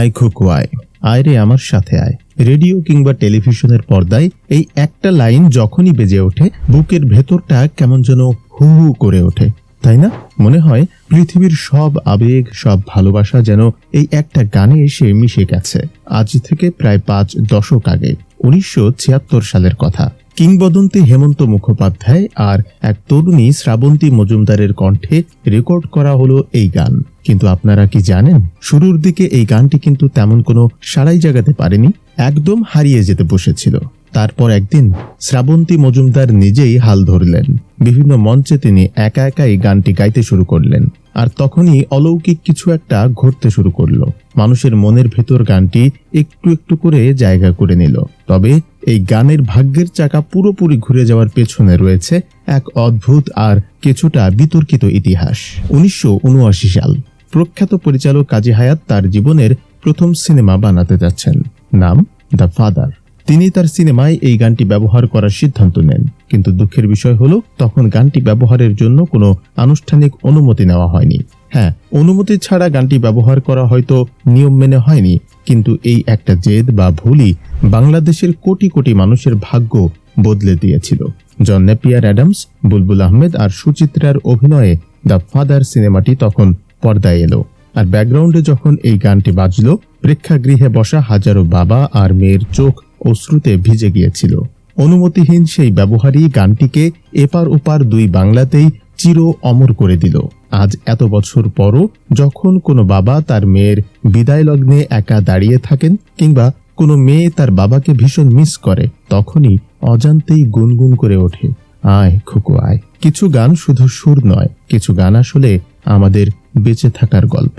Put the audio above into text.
আয় খুকু আয়, আয় রে আমার সাথে আয়। রেডিও কিংবা টেলিভিশনের পর্দায় এই একটা লাইন যখনই বেজে ওঠে, বুকের ভেতরটা কেমন যেন হু হু করে ওঠে, তাই না? মনে হয় পৃথিবীর সব আবেগ, সব ভালোবাসা যেন এই একটা গানে এসে মিশে গেছে। আজ থেকে প্রায় 5 দশক আগে, 1976 সালের কথা। কিংবদন্তি হেমন্ত মুখোপাধ্যায় আর এক তরুণী শ্রাবন্তী মজুমদারের কণ্ঠে রেকর্ড করা হলো এই গান। কিন্তু আপনারা কি জানেন, শুরুর দিকে এই গানটি কিন্তু তেমন কোনো সাড়াই জাগাতে পারেনি, একদম হারিয়ে যেতে বসেছিল। তারপর একদিন শ্রাবন্তী মজুমদার নিজেই হাল ধরলেন। বিভিন্ন মঞ্চে তিনি একা একা এই গানটি গাইতে শুরু করলেন। আর তখনই অলৌকিক কিছু একটা ঘটতে শুরু করলো। মানুষের মনের ভেতর গানটি একটু একটু করে জায়গা করে নিল। তবে এই গানের ভাগ্যের চাকা পুরোপুরি ঘুরে যাওয়ার পেছনে রয়েছে এক অদ্ভুত আর কিছুটা বিতর্কিত ইতিহাস। 1979 সাল, প্রখ্যাত পরিচালক কাজী হায়াৎ তার জীবনের প্রথম সিনেমা বানাতে যাচ্ছেন, নাম দ্য ফাদার। তিনি তার সিনেমায় এই গানটি ব্যবহার করার সিদ্ধান্ত নেন। কিন্তু দুঃখের বিষয় হলো, তখন গানটি ব্যবহারের জন্য কোনো আনুষ্ঠানিক অনুমতি নেওয়া হয়নি। হ্যাঁ, অনুমতি ছাড়া গানটি ব্যবহার করা হয়তো নিয়ম মেনে হয়নি, কিন্তু এই একটা জেদ বা ভুলই বাংলাদেশের কোটি কোটি মানুষের ভাগ্য বদলে দিয়েছিল। জন নেপিয়ার অ্যাডামস, বুলবুল আহমেদ আর সুচিত্রার অভিনয়ে দ্য ফাদার সিনেমাটি তখন পর্দায় এলো। আর ব্যাকগ্রাউন্ডে যখন এই গানটি বাজলো, প্রেক্ষাগৃহে বসা হাজারো বাবা আর মেয়ের চোখ অশ্রুতে ভিজে গিয়েছিল। অনুমতিহীন সেই ব্যবহারই গানটিকে এপার ওপার দুই বাংলাতেই চির অমর করে দিল। আজ এত বছর পরও যখন কোনো বাবা তার মেয়ের বিদায় লগ্নে একা দাঁড়িয়ে থাকেন, কিংবা কোনো মেয়ে তার বাবাকে ভীষণ মিস করে, তখনই অজান্তেই গুনগুন করে ওঠে, আয় খুকু আয়। কিছু গান শুধু সুর নয়, কিছু গান আসলে আমাদের বেঁচে থাকার গল্প।